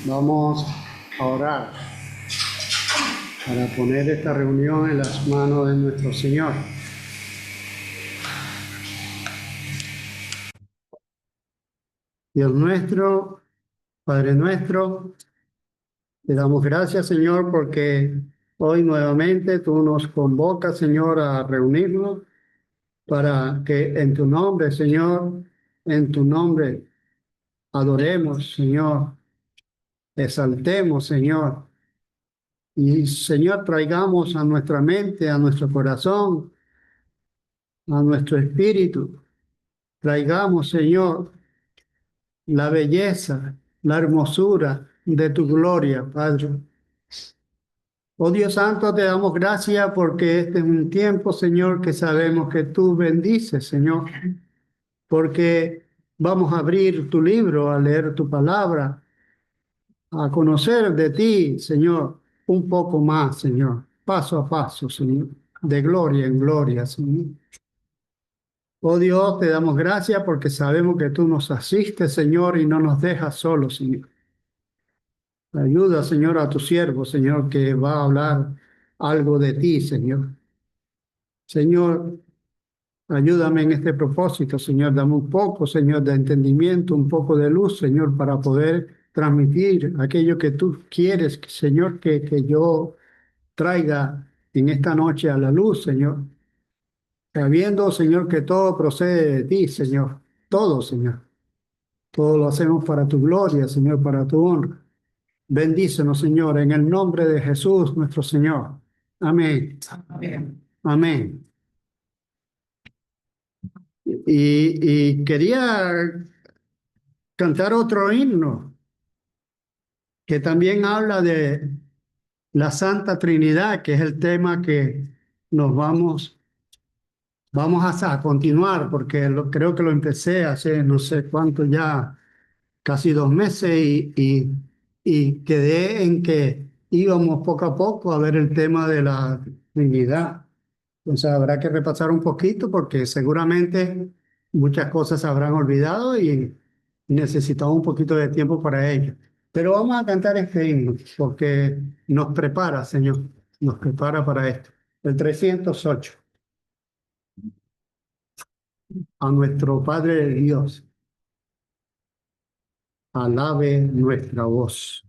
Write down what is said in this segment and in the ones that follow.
Vamos a orar para poner esta reunión en las manos de nuestro Señor. Dios nuestro, Padre nuestro, te damos gracias, Señor, porque hoy nuevamente tú nos convocas, Señor, a reunirnos para que en tu nombre, Señor, en tu nombre adoremos, Señor, exaltemos, Señor, y, Señor, traigamos a nuestra mente, a nuestro corazón, a nuestro espíritu, traigamos, Señor, la belleza, la hermosura de tu gloria, Padre. Oh Dios Santo, te damos gracias porque este es un tiempo, Señor, que sabemos que tú bendices, Señor, porque vamos a abrir tu libro, a leer tu palabra, a conocer de ti, Señor, un poco más, Señor, paso a paso, Señor, de gloria en gloria, Señor. Oh Dios, te damos gracias porque sabemos que tú nos asistes, Señor, y no nos dejas solos, Señor. Ayuda, Señor, a tu siervo, Señor, que va a hablar algo de ti, Señor. Señor, ayúdame en este propósito, Señor. Dame un poco, Señor, de entendimiento, un poco de luz, Señor, para poder transmitir aquello que tú quieres, Señor, que yo traiga en esta noche a la luz, Señor. Sabiendo, Señor, que todo procede de ti, Señor. Todo, Señor. Todo lo hacemos para tu gloria, Señor, para tu honra. Bendícenos, Señor, en el nombre de Jesús, nuestro Señor. Amén. Amén. Amén. Y quería cantar otro himno que también habla de la Santa Trinidad, que es el tema que nos vamos a continuar, porque creo que lo empecé hace no sé cuánto ya, casi 2 meses, y quedé en que íbamos poco a poco a ver el tema de la Trinidad. Entonces habrá que repasar un poquito porque seguramente muchas cosas se habrán olvidado y necesitamos un poquito de tiempo para ello. Pero vamos a cantar este himno porque nos prepara, Señor, nos prepara para esto. El 308, a nuestro Padre Dios, alabe nuestra voz.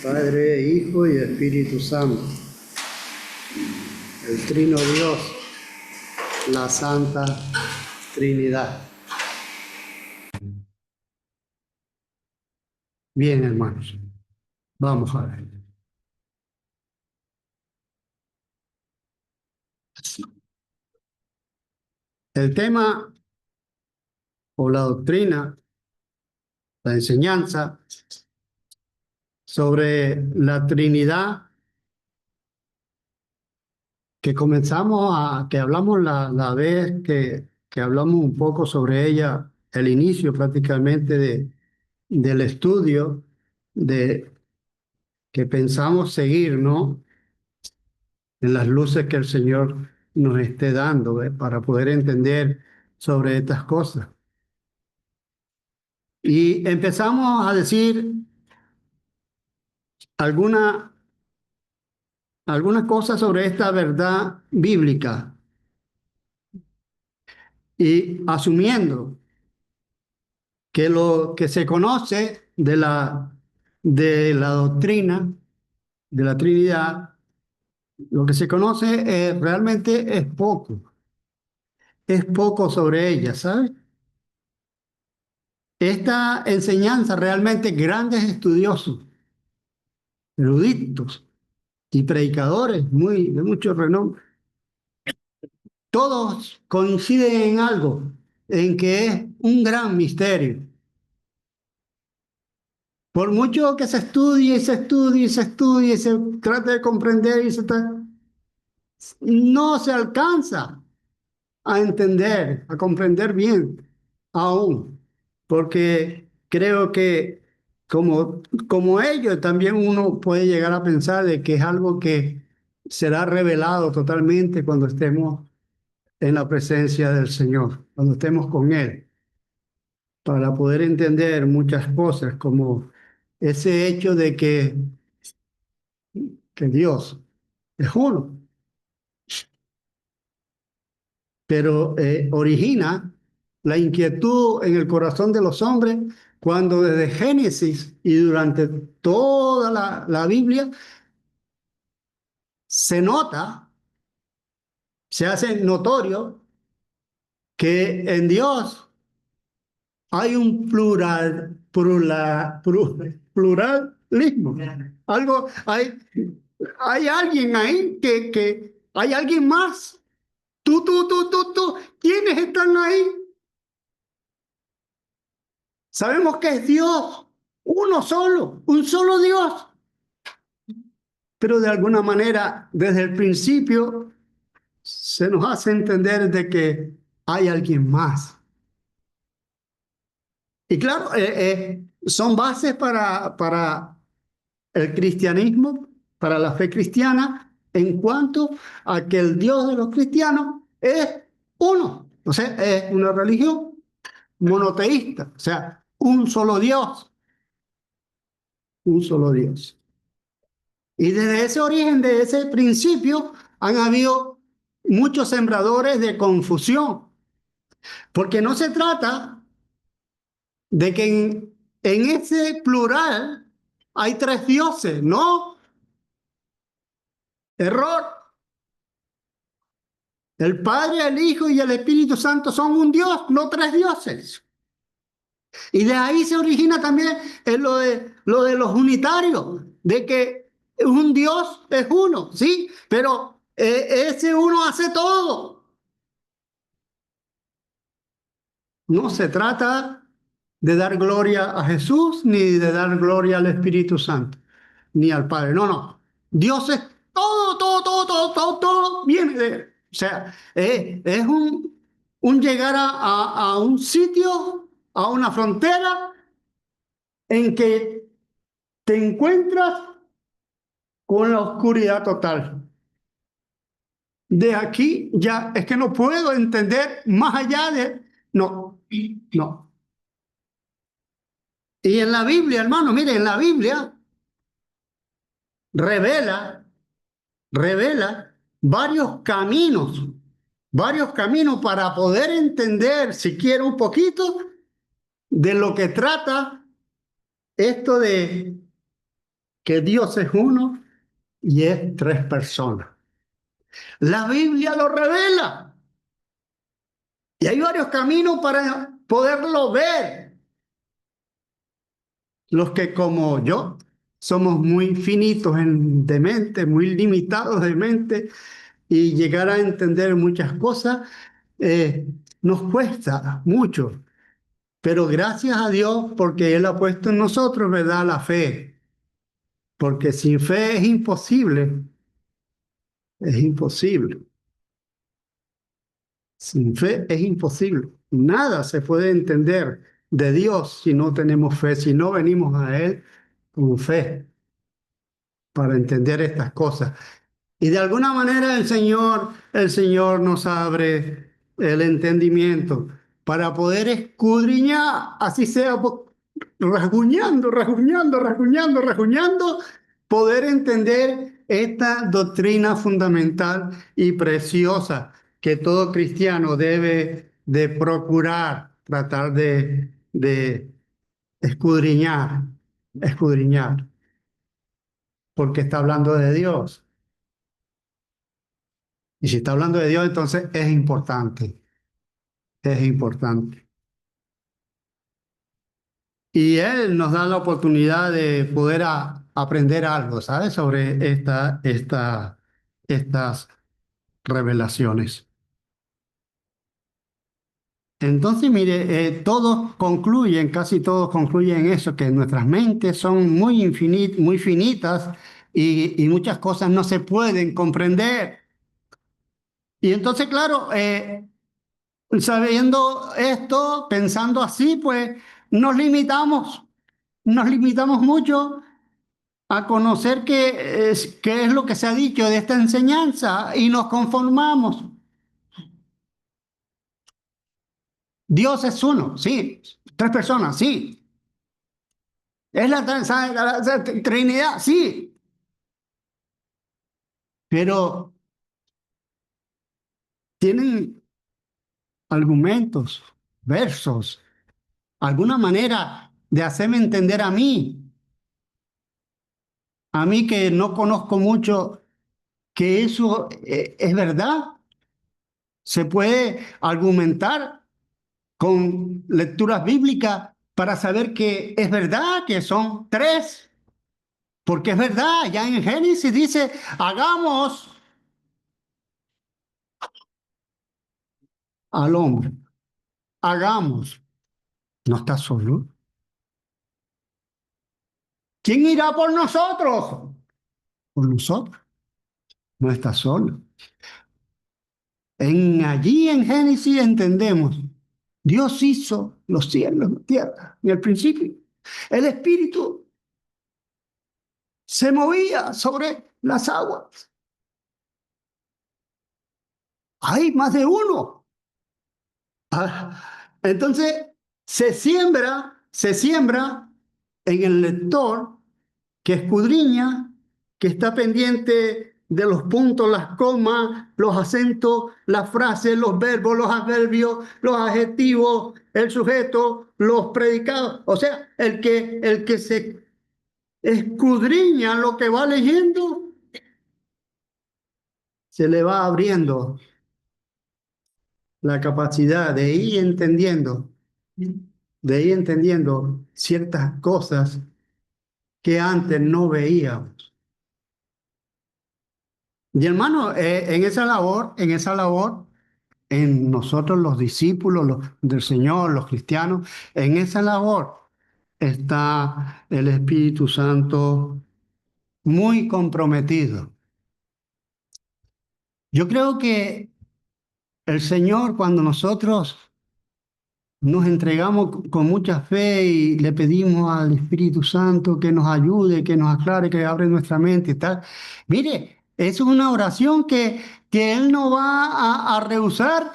Padre, Hijo y Espíritu Santo, el Trino Dios, la Santa Trinidad. Bien, hermanos, vamos a ver. El tema o la doctrina, la enseñanza sobre la Trinidad que hablamos la vez que hablamos un poco sobre ella, el inicio prácticamente del estudio de que pensamos seguir, ¿no? En las luces que el Señor nos esté dando, para poder entender sobre estas cosas. Y empezamos a decir alguna, algunas cosas sobre esta verdad bíblica y asumiendo que lo que se conoce de la doctrina de la Trinidad, lo que se conoce realmente es poco sobre ella, ¿sabes? Esta enseñanza realmente grandes estudiosos, eruditos y predicadores de mucho renombre, todos coinciden en algo, en que es un gran misterio. Por mucho que se estudie y se estudie y se estudie y se trate de comprender no se alcanza a entender, a comprender bien aún, porque creo que como ellos también uno puede llegar a pensar de que es algo que será revelado totalmente cuando estemos en la presencia del Señor, cuando estemos con Él, para poder entender muchas cosas, como ese hecho de que Dios es uno, pero origina la inquietud en el corazón de los hombres cuando desde Génesis y durante toda la Biblia se nota, se hace notorio que en Dios hay un pluralismo. Hay alguien ahí hay alguien más. Tú. ¿Quiénes están ahí? Sabemos que es Dios, uno solo, un solo Dios. Pero de alguna manera, desde el principio, se nos hace entender de que hay alguien más. Y claro, son bases para el cristianismo, para la fe cristiana, en cuanto a que el Dios de los cristianos es uno. O sea, es una religión monoteísta, o sea, un solo Dios, un solo Dios. Y desde ese origen, de ese principio, han habido muchos sembradores de confusión, porque no se trata de que en ese plural hay tres dioses, no, error. El Padre, el Hijo y el Espíritu Santo son un Dios, no tres dioses. Y de ahí se origina también lo de los unitarios, de que un Dios es uno, ¿sí? Pero ese uno hace todo. No se trata de dar gloria a Jesús, ni de dar gloria al Espíritu Santo, ni al Padre. No, no. Dios es todo viene de Él. O sea, es un llegar a un sitio, a una frontera en que te encuentras con la oscuridad total. De aquí ya es que no puedo entender más allá de... No, no. Y en la Biblia, hermano, mire, en la Biblia revela, revela varios caminos para poder entender siquiera un poquito de lo que trata esto que Dios es uno y es tres personas. La Biblia lo revela y hay varios caminos para poderlo ver. Los que como yo somos muy finitos de mente, muy limitados de mente y llegar a entender muchas cosas eh, nos cuesta mucho. Pero gracias a Dios porque Él ha puesto en nosotros, ¿verdad?, la fe. Porque sin fe es imposible. Sin fe es imposible. Nada se puede entender de Dios si no tenemos fe, si no venimos a Él con fe para entender estas cosas. Y de alguna manera el Señor nos abre el entendimiento para poder escudriñar, así sea rasguñando, rasguñando, rasguñando, rasguñando, poder entender esta doctrina fundamental y preciosa que todo cristiano debe de procurar, tratar de escudriñar, escudriñar, porque está hablando de Dios. Y si está hablando de Dios, entonces es importante, es importante. Y Él nos da la oportunidad de poder aprender algo, ¿sabes? Sobre estas revelaciones. Entonces, mire, casi todos concluyen eso, que nuestras mentes son muy finitas y muchas cosas no se pueden comprender. Y entonces, claro, sabiendo esto, pensando así, pues nos limitamos, nos limitamos mucho a conocer qué es lo que se ha dicho de esta enseñanza y nos conformamos. Dios es uno, sí. Tres personas, sí. Es la Trinidad, sí. Pero tienen argumentos, versos, alguna manera de hacerme entender a mí que no conozco mucho, que eso es verdad. Se puede argumentar con lecturas bíblicas para saber que es verdad que son tres, porque es verdad, ya en Génesis dice, hagamos al hombre, hagamos, no está solo. ¿Quién irá por nosotros? Por nosotros, no está solo. Allí en Génesis entendemos, Dios hizo los cielos, la tierra, en el principio. El Espíritu se movía sobre las aguas. Hay más de uno. Entonces, se siembra en el lector que escudriña, que está pendiente de los puntos, las comas, los acentos, las frases, los verbos, los adverbios, los adjetivos, el sujeto, los predicados. O sea, el que se escudriña lo que va leyendo, se le va abriendo la capacidad de ir entendiendo ciertas cosas que antes no veíamos. Y hermano, en nosotros los discípulos del Señor, los cristianos, en esa labor está el Espíritu Santo muy comprometido. Yo creo que el Señor, cuando nosotros nos entregamos con mucha fe y le pedimos al Espíritu Santo que nos ayude, que nos aclare, que abre nuestra mente y tal. Mire, es una oración que Él no va a rehusar,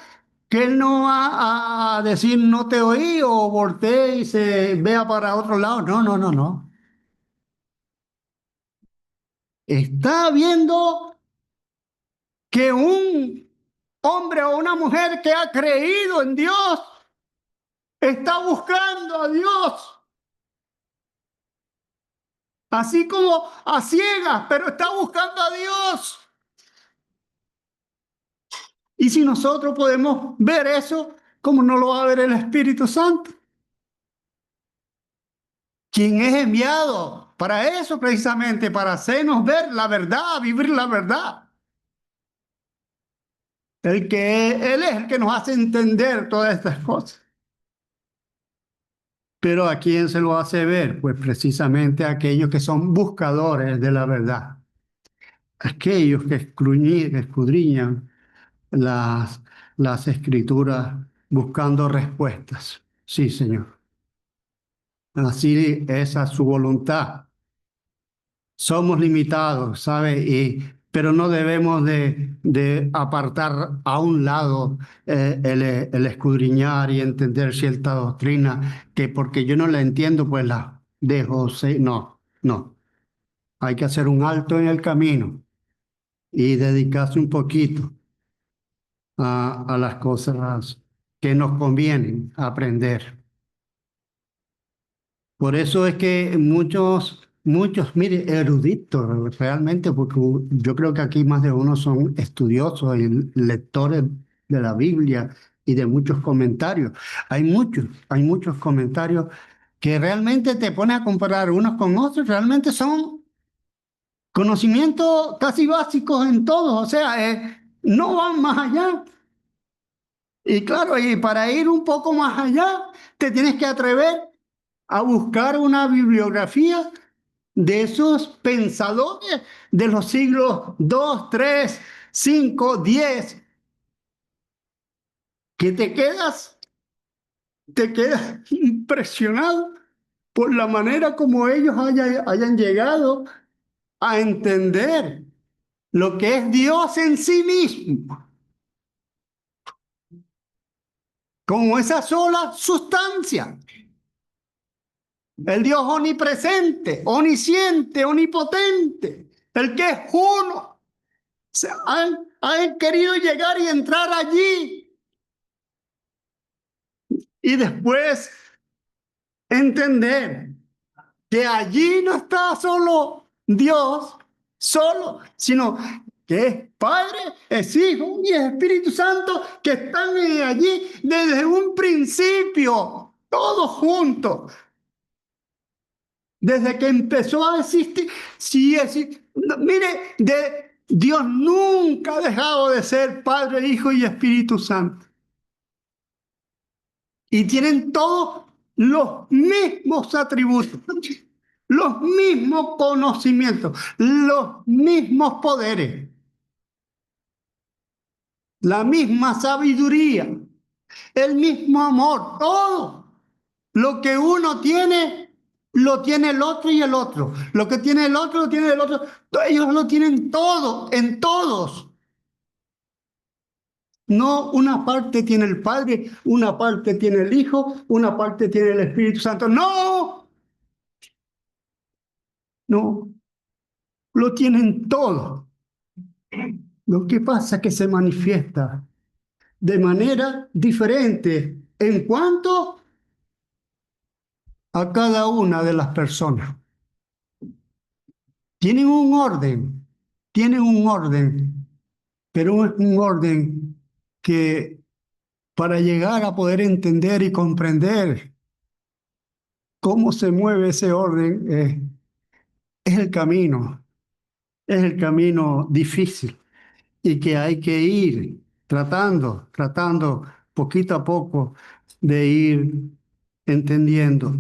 que Él no va a decir no te oí o voltee y se vea para otro lado. No, no, no, no. Está viendo que un hombre o una mujer que ha creído en Dios está buscando a Dios. así como a ciegas, pero está buscando a Dios. Y si nosotros podemos ver eso, ¿cómo no lo va a ver el Espíritu Santo? Quien es enviado para eso precisamente, para hacernos ver la verdad, vivir la verdad. Él es el que nos hace entender todas estas cosas. Pero ¿a quién se lo hace ver? Pues precisamente a aquellos que son buscadores de la verdad, aquellos que escudriñan las, las escrituras buscando respuestas. Sí, Señor. Así es su voluntad. Somos limitados, ¿sabe? Pero no debemos de apartar a un lado el escudriñar y entender cierta doctrina, que porque yo no la entiendo, pues la dejo. No, no. Hay que hacer un alto en el camino y dedicarse un poquito a las cosas que nos convienen aprender. Por eso es que mire, eruditos realmente, porque yo creo que aquí más de uno son estudiosos y lectores de la Biblia y de muchos comentarios. Hay muchos comentarios que realmente te ponen a comparar unos con otros, realmente son conocimientos casi básicos en todos, o sea, no van más allá. Y claro, y para ir un poco más allá, te tienes que atrever a buscar una bibliografía de esos pensadores de los siglos 2, 3, 5, 10, que te quedas impresionado por la manera como ellos hayan llegado a entender lo que es Dios en sí mismo, como esa sola sustancia. El Dios omnipresente, omnisciente, omnipotente, el que es uno. Han querido llegar y entrar allí y después entender que allí no está solo Dios, sino que es Padre, es Hijo y es Espíritu Santo que están allí desde un principio, todos juntos. Desde que empezó a existir, sí, mire, Dios nunca ha dejado de ser Padre, Hijo y Espíritu Santo. Y tienen todos los mismos atributos, los mismos conocimientos, los mismos poderes, la misma sabiduría, el mismo amor, todo. Lo que uno tiene, lo tiene el otro y el otro. Lo que tiene el otro, lo tiene el otro. Ellos lo tienen todo, en todos. No, una parte tiene el Padre, una parte tiene el Hijo, una parte tiene el Espíritu Santo. No, no, lo tienen todo. Lo que pasa es que se manifiesta de manera diferente en cuanto a cada una de las personas. Tienen un orden, tienen un orden, pero es un orden que para llegar a poder entender y comprender cómo se mueve ese orden es el camino difícil y que hay que ir tratando poquito a poco de ir entendiendo.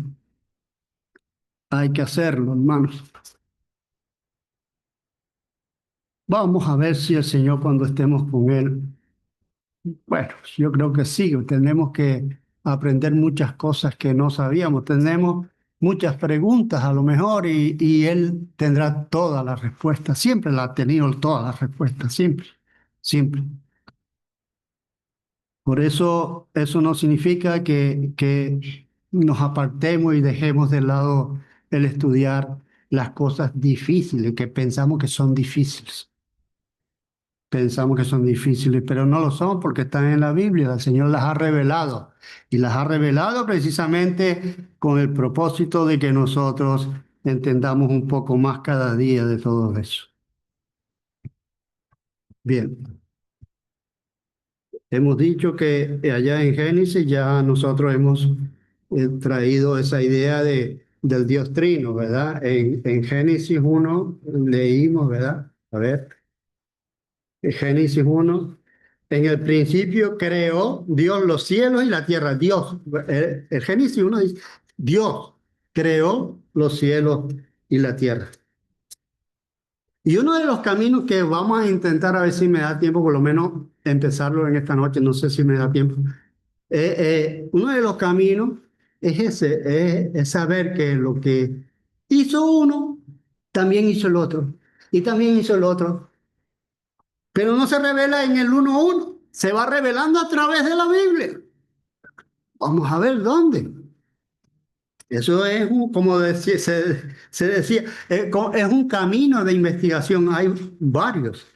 Hay que hacerlo, hermanos. Vamos a ver si el Señor cuando estemos con Él, bueno, yo creo que sí, tenemos que aprender muchas cosas que no sabíamos, tenemos muchas preguntas a lo mejor y Él tendrá todas las respuestas, siempre la ha tenido todas las respuestas, siempre, siempre. Por eso no significa que nos apartemos y dejemos de lado el estudiar las cosas difíciles, que pensamos que son difíciles. Pensamos que son difíciles, pero no lo son porque están en la Biblia. El Señor las ha revelado y las ha revelado precisamente con el propósito de que nosotros entendamos un poco más cada día de todo eso. Bien, hemos dicho que allá en Génesis ya nosotros hemos traído esa idea del Dios Trino, ¿verdad? En Génesis 1 leímos, ¿verdad? A ver, en Génesis 1, en el principio creó Dios los cielos y la tierra. Dios, el Génesis 1 dice, Dios creó los cielos y la tierra. Y uno de los caminos que vamos a intentar, a ver si me da tiempo, por lo menos empezarlo en esta noche, no sé si me da tiempo. Uno de los caminos es ese, es saber que lo que hizo uno, también hizo el otro, y también hizo el otro, pero no se revela en el uno a uno, se va revelando a través de la Biblia. Vamos a ver dónde. Eso es, como se decía, es un camino de investigación, hay varios.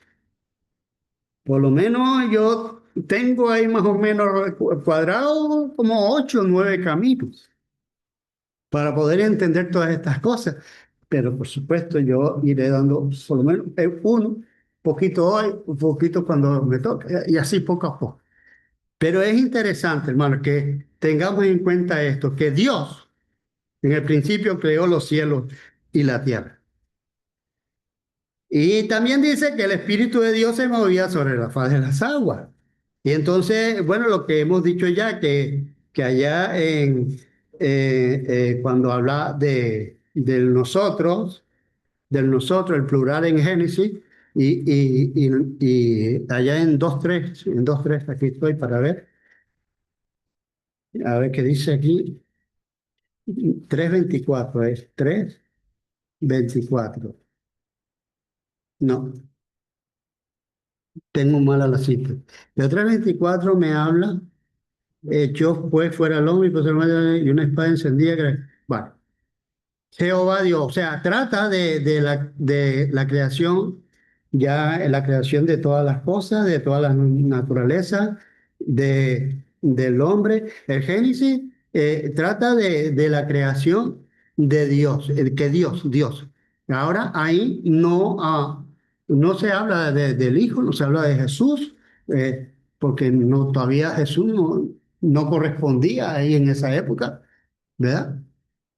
Por lo menos yo tengo ahí más o menos cuadrado como 8 o 9 caminos para poder entender todas estas cosas. Pero por supuesto yo iré dando por lo menos uno, poquito hoy, un poquito cuando me toque, y así poco a poco. Pero es interesante, hermano, que tengamos en cuenta esto, que Dios en el principio creó los cielos y la tierra. Y también dice que el Espíritu de Dios se movía sobre la faz de las aguas. Y entonces, bueno, lo que hemos dicho ya, que allá cuando habla del nosotros, el plural en Génesis, y allá en 2:3 aquí estoy para ver, a ver qué dice aquí, 3:24 es 3:24. No, tengo mala la cita. De 3:24 me habla. Echó pues fuera al hombre y puso y una espada encendida. Bueno, Jehová Dios, o sea, trata de la creación, ya la creación de todas las cosas, de toda la naturaleza, del hombre. El Génesis trata de la creación de Dios, que Dios. Ahora ahí no se habla del Hijo, no se habla de Jesús, porque no, todavía Jesús no correspondía ahí en esa época, ¿verdad?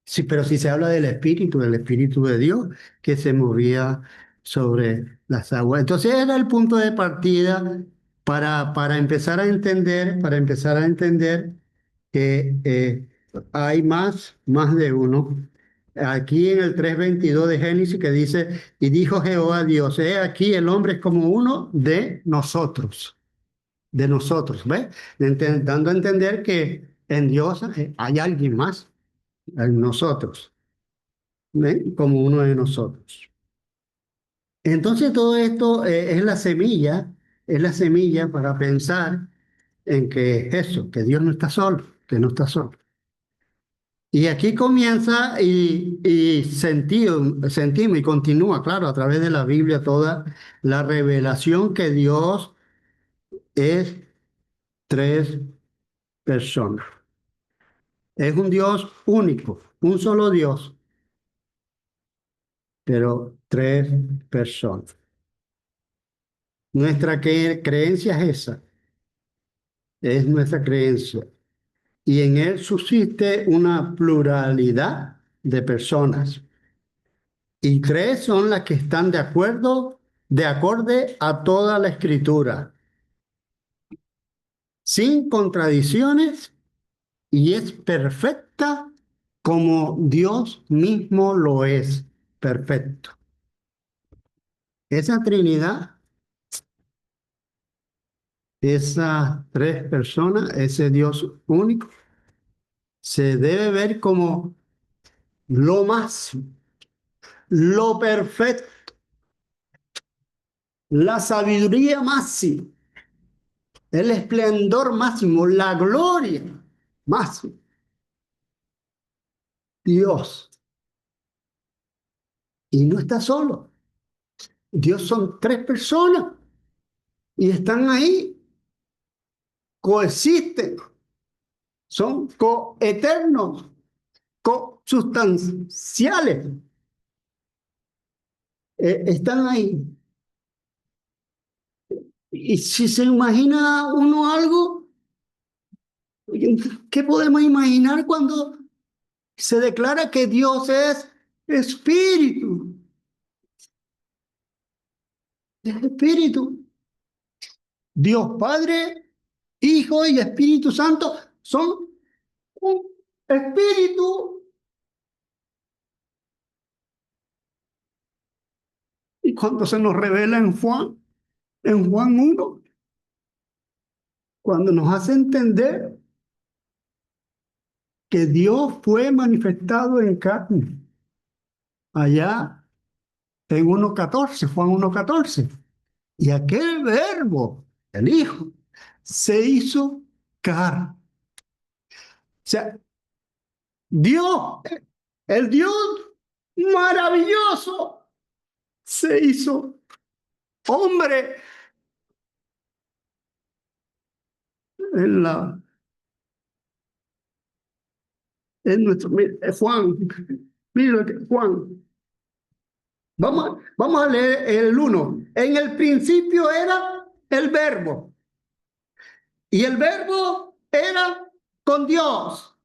Sí, pero sí se habla del Espíritu de Dios que se movía sobre las aguas. Entonces era el punto de partida para empezar a entender que hay más de uno. Aquí en el 3:22 de Génesis que dice, y dijo Jehová Dios, he aquí el hombre es como uno de nosotros, ¿ves? Dando a entender que en Dios hay alguien más, en nosotros. ¿Ven? Como uno de nosotros. Entonces todo esto es la semilla para pensar en que eso, que Dios no está solo, que no está solo. Y aquí comienza y sentimos y continúa, claro, a través de la Biblia toda la revelación que Dios es tres personas. Es un Dios único, un solo Dios, pero tres personas. Nuestra creencia es esa. Es nuestra creencia. Y en él subsiste una pluralidad de personas. Y tres son las que están de acuerdo, de acorde a toda la escritura, sin contradicciones, y es perfecta como Dios mismo lo es, perfecto. Esa Trinidad, esas tres personas, ese Dios único, se debe ver como lo máximo, lo perfecto, la sabiduría máxima, el esplendor máximo, la gloria máxima. Dios. Y no está solo. Dios son tres personas y están ahí, coexisten, son coeternos, consubstanciales. están ahí. Y si se imagina uno algo, ¿qué podemos imaginar cuando se declara que Dios es espíritu? Es espíritu. Dios Padre, Hijo y Espíritu Santo son un espíritu. Y cuando se nos revela en Juan 1, cuando nos hace entender que Dios fue manifestado en carne, allá en 1:14, Juan 1:14. Y aquel verbo, el Hijo, se hizo carne. O sea, Dios, el Dios maravilloso, se hizo hombre en la, en nuestro, Juan, mira Juan, vamos a leer el 1. En el principio era el verbo, y el verbo era con Dios,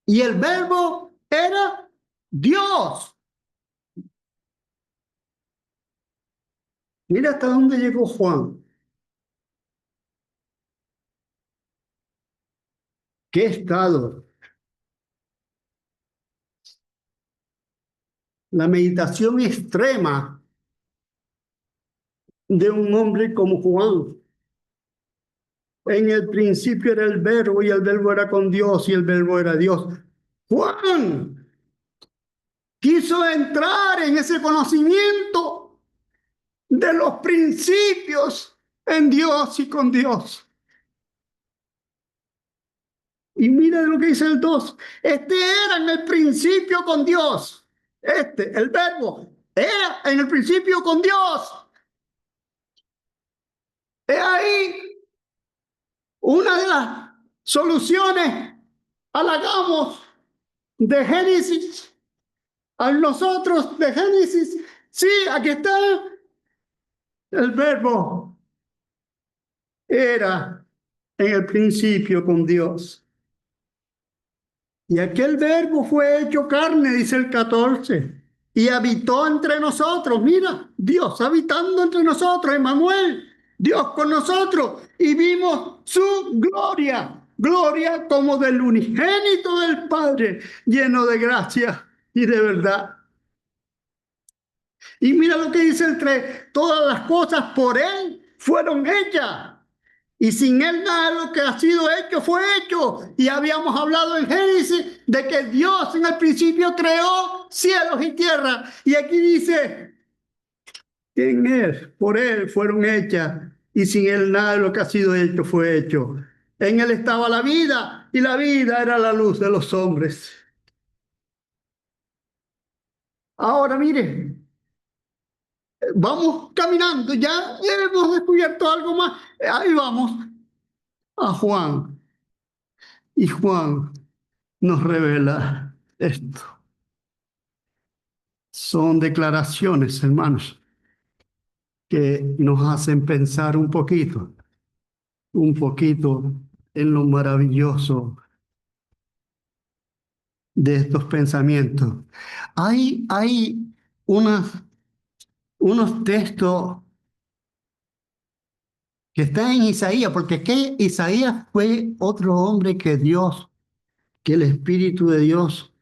y el verbo era Dios. Mira hasta dónde llegó Juan. ¿Qué estado? La meditación extrema de un hombre como Juan. En el principio era el verbo y el verbo era con Dios y el verbo era Dios. Juan quiso entrar en ese conocimiento de los principios en Dios y con Dios. Y mira lo que dice el 2. Este era en el principio con Dios. El verbo, era en el principio con Dios. Es ahí una de las soluciones al hagamos de Génesis, a nosotros de Génesis. Sí, aquí está el verbo. Era en el principio con Dios. Y aquel verbo fue hecho carne, dice el 14, y habitó entre nosotros. Mira, Dios habitando entre nosotros, Emmanuel, Dios con nosotros, y vimos su gloria, gloria como del unigénito del Padre, lleno de gracia y de verdad. Y mira lo que dice el 3, todas las cosas por Él fueron hechas. Y sin Él nada de lo que ha sido hecho fue hecho. Y habíamos hablado en Génesis de que Dios en el principio creó cielos y tierra. Y aquí dice que en Él, por Él fueron hechas. Y sin Él nada de lo que ha sido hecho fue hecho. En Él estaba la vida y la vida era la luz de los hombres. Ahora mire, vamos caminando, ya hemos descubierto algo más. Ahí vamos a Juan. Y Juan nos revela esto. Son declaraciones, hermanos, que nos hacen pensar un poquito en lo maravilloso de estos pensamientos. Hay unas, unos textos que están en Isaías, porque que Isaías fue otro hombre que Dios, que el Espíritu de Dios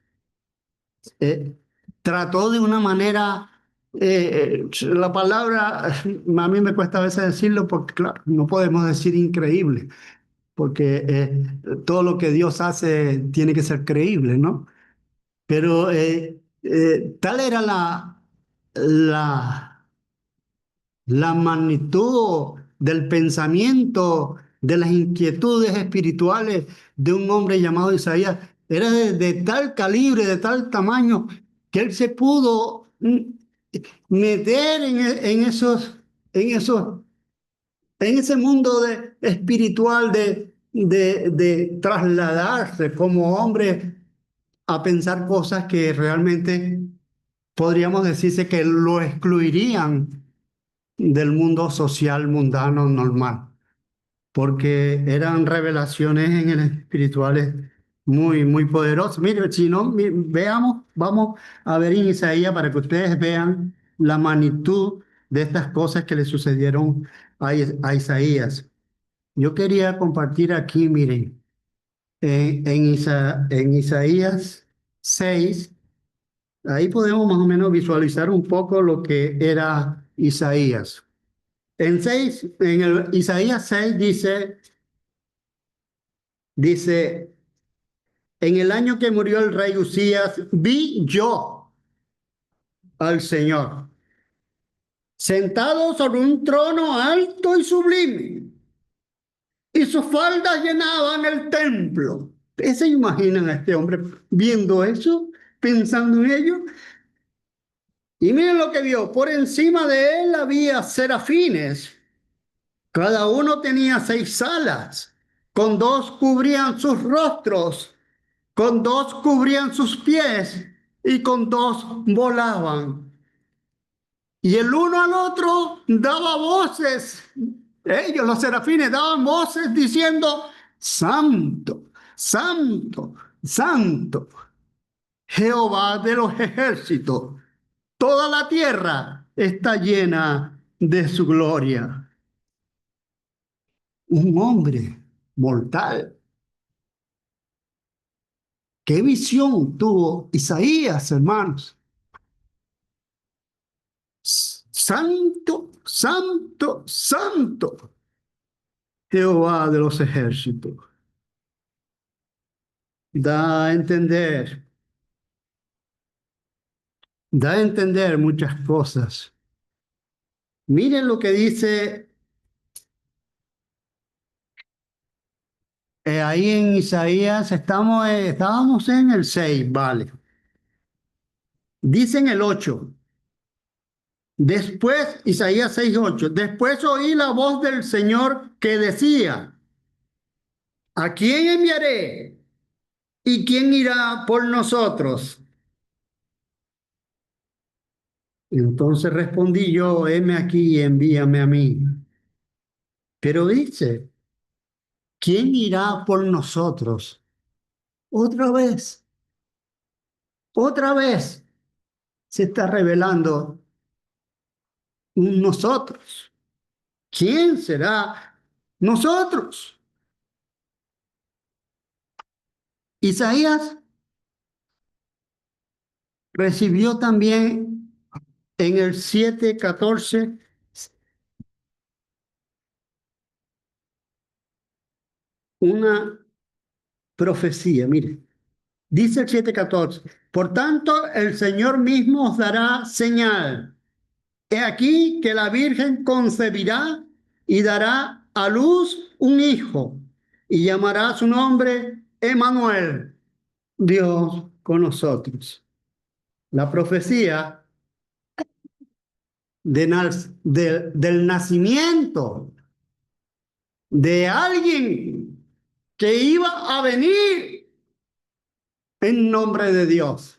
eh, trató de una manera, la palabra, a mí me cuesta a veces decirlo porque, claro, no podemos decir increíble, porque todo lo que Dios hace tiene que ser creíble, ¿no? Pero tal era la, la magnitud del pensamiento, de las inquietudes espirituales de un hombre llamado Isaías, era de tal calibre, de tal tamaño, que él se pudo meter en esos, en ese mundo espiritual de trasladarse como hombre a pensar cosas que realmente podríamos decirse que lo excluirían del mundo social mundano normal, porque eran revelaciones en el espirituales muy, muy poderosas. Mire, si no, veamos, vamos a ver en Isaías para que ustedes vean la magnitud de estas cosas que le sucedieron a Isaías. Yo quería compartir aquí, miren, en Isaías 6, ahí podemos más o menos visualizar un poco lo que era Isaías. En Isaías 6 dice, en el año que murió el rey Usías, vi yo al Señor sentado sobre un trono alto y sublime, y sus faldas llenaban el templo. ¿Ustedes se imaginan a este hombre viendo eso, pensando en ello? Y miren lo que vio, por encima de él había serafines, cada uno tenía 6 alas, con 2 cubrían sus rostros, con 2 cubrían sus pies y con 2 volaban. Y el uno al otro daba voces. Ellos, los serafines, daban voces diciendo, Santo, Santo, Santo, Jehová de los ejércitos. Toda la tierra está llena de su gloria. Un hombre mortal. ¿Qué visión tuvo Isaías, hermanos? Santo, santo, santo, Jehová de los ejércitos. Da a entender, da a entender muchas cosas. Miren lo que dice ahí en Isaías, estábamos en el 6, vale. Dice en el 8. Después, Isaías 6:8, después oí la voz del Señor que decía, ¿a quién enviaré? ¿Y quién irá por nosotros? Entonces respondí yo, heme aquí, envíame a mí. Pero dice, ¿quién irá por nosotros? Otra vez se está revelando un nosotros. ¿Quién será nosotros? Isaías recibió también en el 7:14 una profecía. Mire, dice el 7:14, por tanto el Señor mismo os dará señal. He aquí que la Virgen concebirá y dará a luz un hijo y llamará su nombre Emmanuel, Dios con nosotros. La profecía del nacimiento de alguien que iba a venir en nombre de Dios.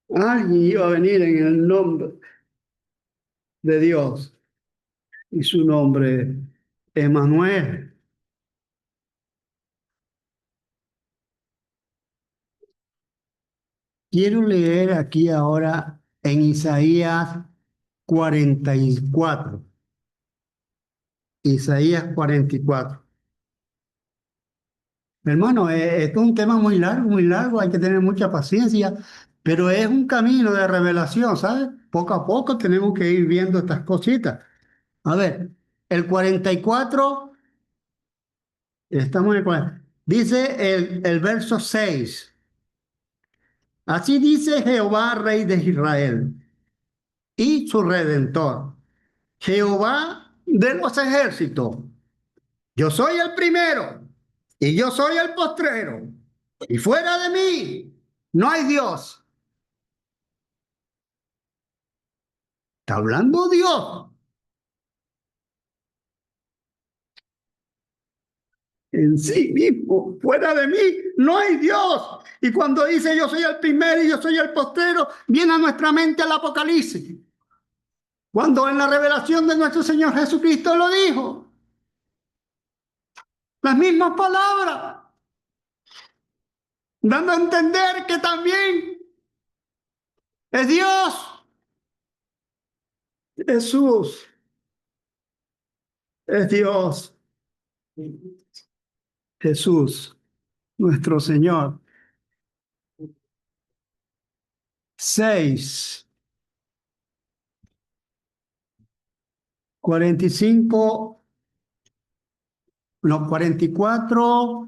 Alguien iba a venir en el nombre de Dios y su nombre Emmanuel. Quiero leer aquí ahora en Isaías 44. Isaías 44. Hermano, esto es un tema muy largo, hay que tener mucha paciencia, pero es un camino de revelación, ¿sabes? Poco a poco tenemos que ir viendo estas cositas. A ver, el 44, estamos en el 40, dice el verso 6. Así dice Jehová, Rey de Israel, y su Redentor, Jehová de los ejércitos. Yo soy el primero y yo soy el postrero. Y fuera de mí no hay Dios. Está hablando Dios. en sí mismo. Fuera de mí no hay Dios. Y cuando dice yo soy el primero y yo soy el postrero, viene a nuestra mente el Apocalipsis. Cuando en la revelación de nuestro Señor Jesucristo lo dijo, las mismas palabras, dando a entender que también es Dios. Jesús es Dios. Jesús, nuestro Señor. 6, 45, no, 44,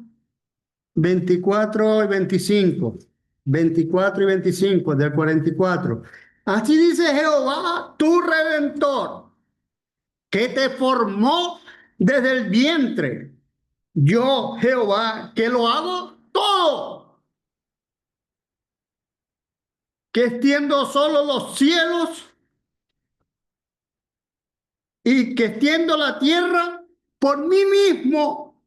24 y 25. 24 y 25 del 44. Así dice Jehová, tu redentor, que te formó desde el vientre. Yo, Jehová, que lo hago todo, que extiendo solo los cielos y que extiendo la tierra por mí mismo.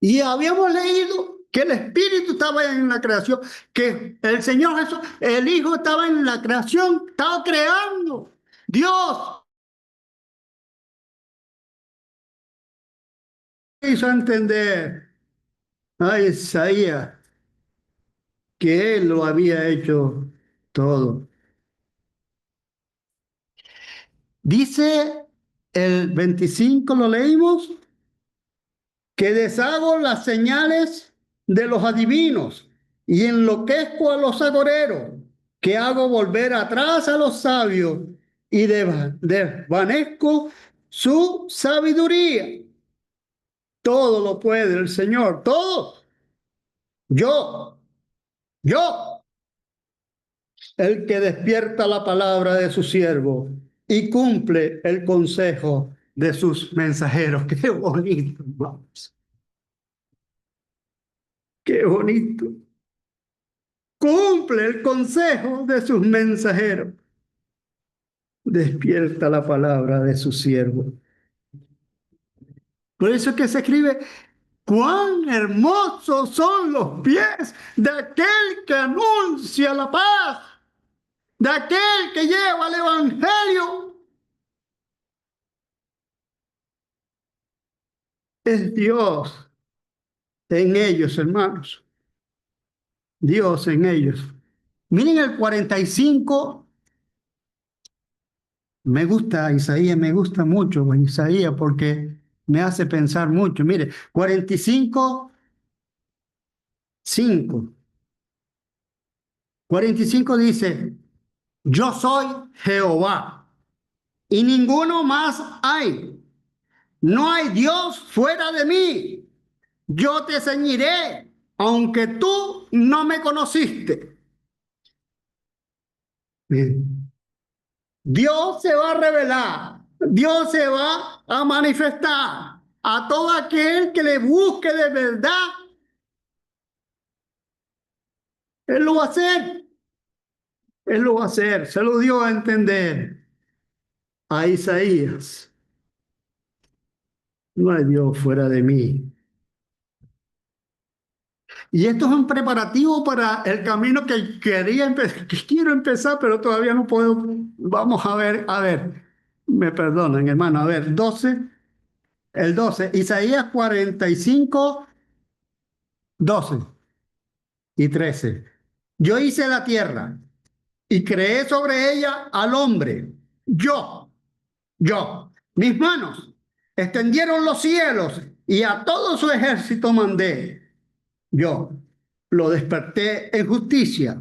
Y habíamos leído que el Espíritu estaba en la creación, que el Señor Jesús, el Hijo estaba en la creación, estaba creando. Dios hizo entender a Isaías que él lo había hecho todo. Dice el 25, lo leímos, que deshago las señales de los adivinos y enloquezco a los agoreros, que hago volver atrás a los sabios y desvanezco su sabiduría. Todo lo puede el Señor, todo. Yo, yo, el que despierta la palabra de su siervo y cumple el consejo de sus mensajeros. Qué bonito, vamos. Qué bonito. Cumple el consejo de sus mensajeros. Despierta la palabra de su siervo. Por eso es que se escribe, cuán hermosos son los pies de aquel que anuncia la paz, de aquel que lleva el evangelio. Es Dios en ellos, hermanos. Dios en ellos. Miren el 45. Me gusta Isaías, me gusta mucho Isaías porque me hace pensar mucho. Mire, 45, 5. 45 dice, yo soy Jehová y ninguno más hay. No hay Dios fuera de mí. Yo te ceñiré, aunque tú no me conociste. Dios se va a revelar, Dios se va a manifestar a todo aquel que le busque de verdad. Él lo va a hacer, Él lo va a hacer. Se lo dio a entender a Isaías. No hay Dios fuera de mí. Y esto es un preparativo para el camino que que quiero empezar, pero todavía no puedo. Vamos a ver, me perdonan, hermano, a ver, 12, el 12, Isaías 45, 12 y 13. Yo hice la tierra y creé sobre ella al hombre. Yo, mis manos extendieron los cielos y a todo su ejército mandé. Yo lo desperté en justicia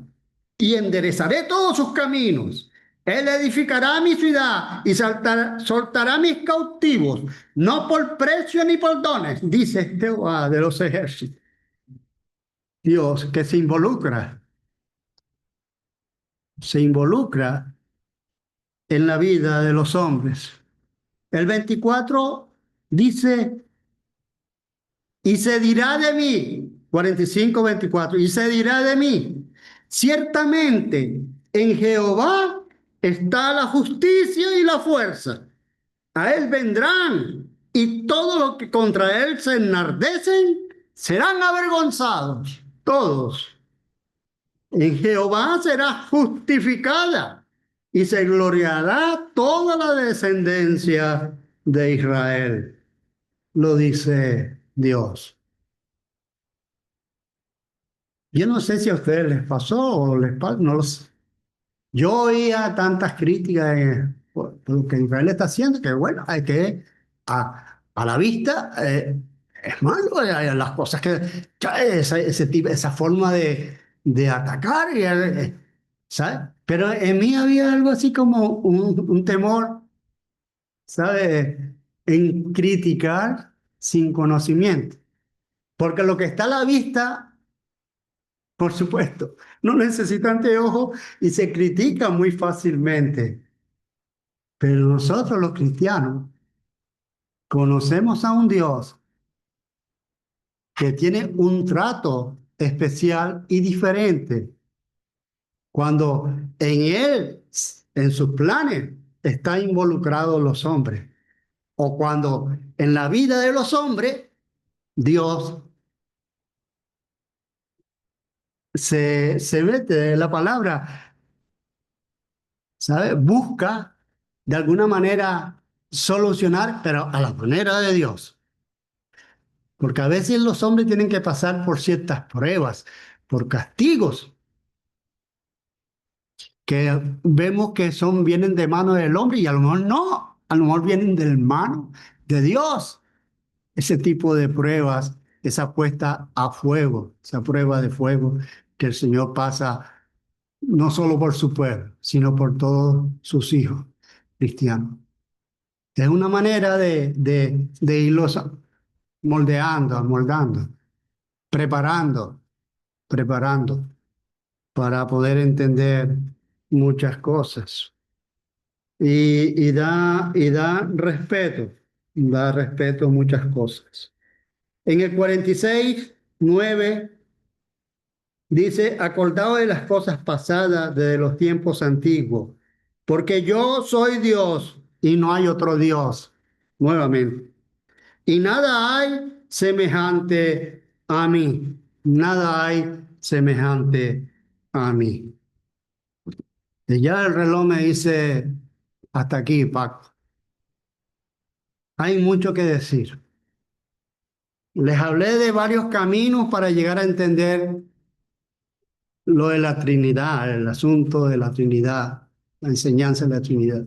y enderezaré todos sus caminos. Él edificará mi ciudad y soltará mis cautivos, no por precio ni por dones, dice Jehová de los ejércitos. Dios que se involucra en la vida de los hombres. El 24 dice, y se dirá de mí, 45, 24, y se dirá de mí, ciertamente en Jehová está la justicia y la fuerza. A él vendrán y todos los que contra él se enardecen serán avergonzados. Todos. En Jehová será justificada y se gloriará toda la descendencia de Israel. Lo dice Dios. Yo no sé si a ustedes les pasó o les pasa, no lo sé. Yo oía tantas críticas por lo que Israel está haciendo, que bueno, hay que, a la vista, es malo, las cosas esa forma de atacar, ¿sabes? Pero en mí había algo así como un temor, ¿sabes? En criticar sin conocimiento. Porque lo que está a la vista, por supuesto, no necesita anteojos y se critica muy fácilmente. Pero nosotros los cristianos conocemos a un Dios que tiene un trato especial y diferente. Cuando en Él, en sus planes, están involucrados los hombres. O cuando en la vida de los hombres, Dios se mete en la palabra, ¿sabe? Busca de alguna manera solucionar, pero a la manera de Dios. Porque a veces los hombres tienen que pasar por ciertas pruebas, por castigos, que vemos que vienen de mano del hombre y a lo mejor no, a lo mejor vienen de mano de Dios. Ese tipo de pruebas, esa puesta a fuego, esa prueba de fuego que el Señor pasa no solo por su pueblo, sino por todos sus hijos cristianos. Es una manera de irlos moldeando, amoldando, preparando, preparando para poder entender muchas cosas. Da respeto a muchas cosas. En el 46:9 dice, acordado de las cosas pasadas desde los tiempos antiguos, porque yo soy Dios y no hay otro Dios, nuevamente. Y nada hay semejante a mí, nada hay semejante a mí. Y ya el reloj me dice, hasta aquí, Paco. Hay mucho que decir. Les hablé de varios caminos para llegar a entender lo de la Trinidad, el asunto de la Trinidad, la enseñanza de la Trinidad.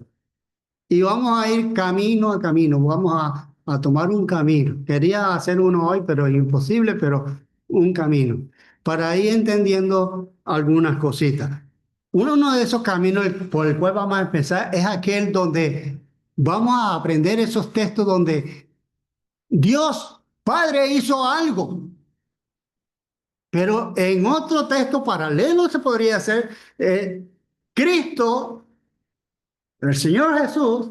Y vamos a ir camino a camino, vamos a tomar un camino. Quería hacer uno hoy, pero es imposible, pero un camino, para ir entendiendo algunas cositas. Uno de esos caminos por el cual vamos a empezar es aquel donde vamos a aprender esos textos donde Dios Padre hizo algo, pero en otro texto paralelo se podría hacer, Cristo, el Señor Jesús,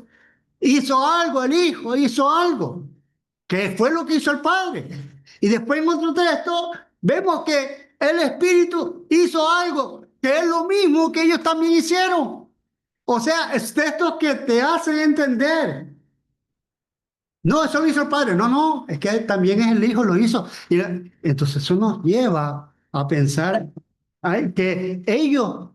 hizo algo, el Hijo hizo algo, que fue lo que hizo el Padre. Y después en otro texto vemos que el Espíritu hizo algo, que es lo mismo que ellos también hicieron. O sea, es textos que te hacen entender. No, eso lo hizo el Padre. No, no, es que también es el Hijo, lo hizo. Y entonces eso nos lleva a pensar, ay, que ellos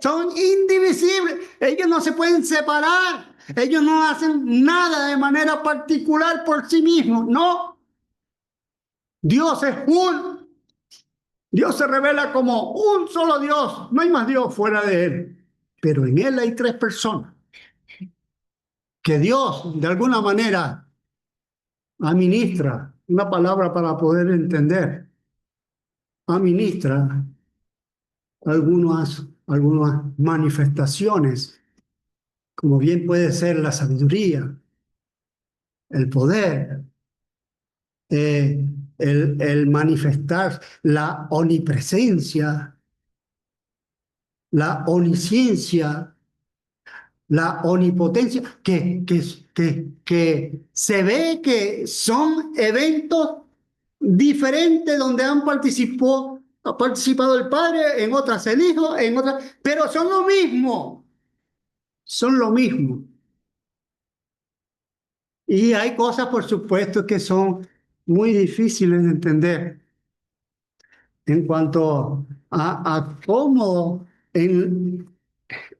son indivisibles. Ellos no se pueden separar. Ellos no hacen nada de manera particular por sí mismos. No, Dios es uno. Dios se revela como un solo Dios. No hay más Dios fuera de Él. Pero en Él hay tres personas que Dios, de alguna manera, administra, una palabra para poder entender, administra algunas manifestaciones, como bien puede ser la sabiduría, el poder, eh, el manifestar la omnipresencia, la omnisciencia, la omnipotencia, que se ve que son eventos diferentes donde ha participado el Padre, en otras el Hijo, en otras, pero son lo mismo, son lo mismo. Y hay cosas, por supuesto, que son muy difíciles de entender en cuanto a cómo en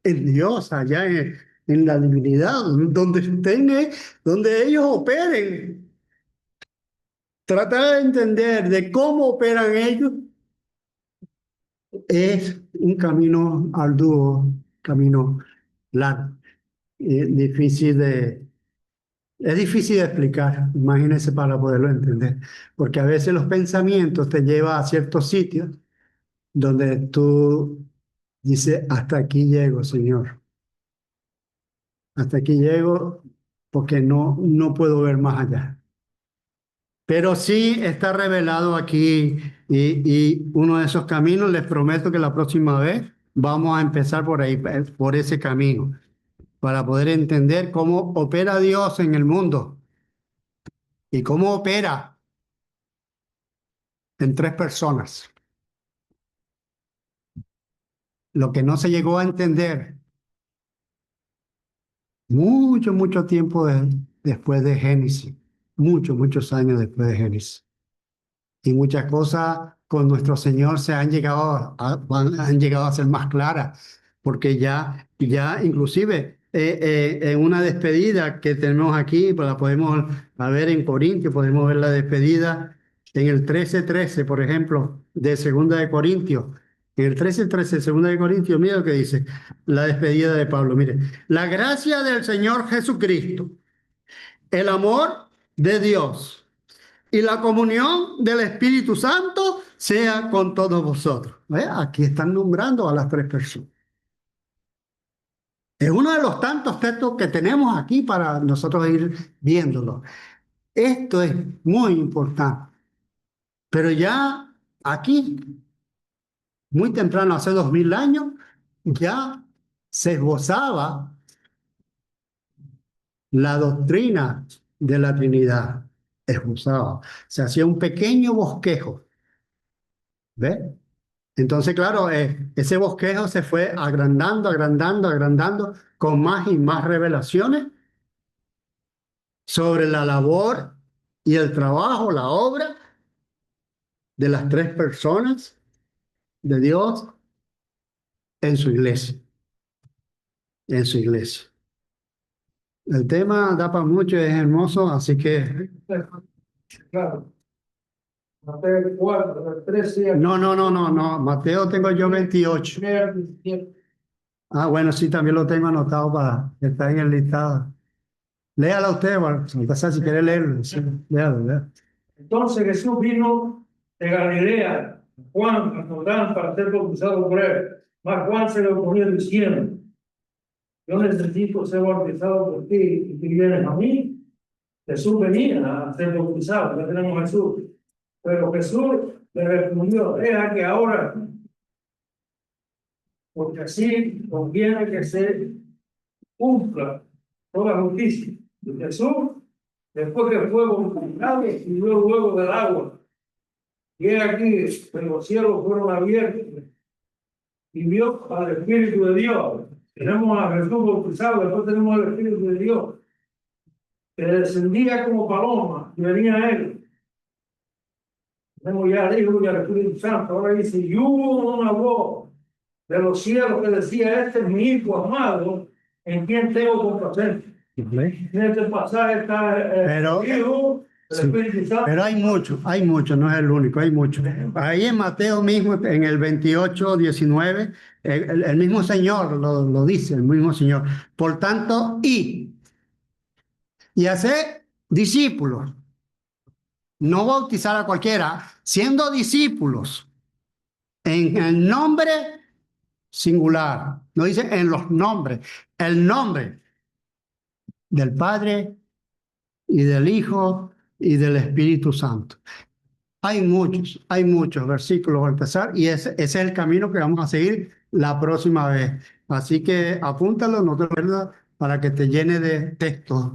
Dios, allá en la divinidad, donde estén, donde ellos operen. Tratar de entender de cómo operan ellos es un camino arduo, camino largo, difícil es difícil de explicar, imagínense para poderlo entender, porque a veces los pensamientos te llevan a ciertos sitios donde tú dices, hasta aquí llego, Señor, hasta aquí llego porque no puedo ver más allá. Pero sí está revelado aquí y uno de esos caminos, les prometo que la próxima vez vamos a empezar por ahí, por ese camino, para poder entender cómo opera Dios en el mundo y cómo opera en tres personas. Lo que no se llegó a entender mucho tiempo después de Génesis, muchos años después de Génesis. Y muchas cosas con nuestro Señor se han llegado a ser más claras, porque ya inclusive en una despedida que tenemos aquí, pues la podemos ver en Corintios, podemos ver la despedida en el 13:13, por ejemplo, de Segunda de Corintios. En el 13:13 de Segunda de Corintios, mira lo que dice la despedida de Pablo. Mire, la gracia del Señor Jesucristo, el amor de Dios y la comunión del Espíritu Santo sea con todos vosotros. ¿Ve? Aquí están nombrando a las tres personas. Es uno de los tantos textos que tenemos aquí para nosotros ir viéndolo. Esto es muy importante. Pero ya aquí, muy temprano, hace 2000 años, ya se esbozaba la doctrina de la Trinidad. Esbozaba. Se hacía un pequeño bosquejo. ¿Ves? Entonces, claro, ese bosquejo se fue agrandando, con más y más revelaciones sobre la labor y el trabajo, la obra de las tres personas de Dios en su iglesia, en su iglesia. El tema da para mucho, es hermoso, así que... Claro. Mateo 4, 13. No, Mateo tengo yo 28. Ah, bueno, sí, también lo tengo anotado para que está en el listado. Léala usted, Baltasar, si quiere leerlo. Sí, léalo. Entonces Jesús vino de Galilea, Juan, a Jordán, para ser bautizado por él. Mas Juan se le oponía diciendo, yo necesito ser bautizado por ti, y tú vienes a mí. Jesús venía a ser bautizado, ya tenemos a Jesús. Pero Jesús le respondió, deja que ahora, porque así conviene que se cumpla toda justicia. Y Jesús, después que fue bautizado, y luego del agua. Y he aquí que los cielos fueron abiertos y vio al Espíritu de Dios. Tenemos a Jesús bautizado, después tenemos al Espíritu de Dios, que descendía como paloma y venía a él. Tenemos ya al Hijo y al Espíritu Santo. Ahora dice, y hubo una voz de los cielos que decía, este es mi Hijo amado, en quien tengo complacencia. En este pasaje está pero, Hijo, el Espíritu Santo. Pero hay mucho, no es el único, hay mucho. Ahí en Mateo mismo, en el 28:19, el mismo Señor lo dice, el mismo Señor. Por tanto, y hacer discípulos, no bautizar a cualquiera, siendo discípulos en el nombre singular, no dice en los nombres, el nombre del Padre y del Hijo y del Espíritu Santo. Hay muchos versículos al empezar y ese es el camino que vamos a seguir la próxima vez. Así que apúntalo, no te pierdas, para que te llene de textos,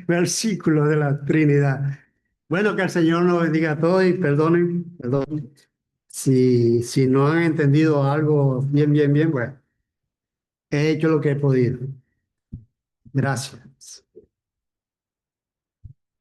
versículos de la Trinidad. Bueno, que el Señor nos bendiga a todos y perdonen si no han entendido algo bien, bueno, he hecho lo que he podido. Gracias.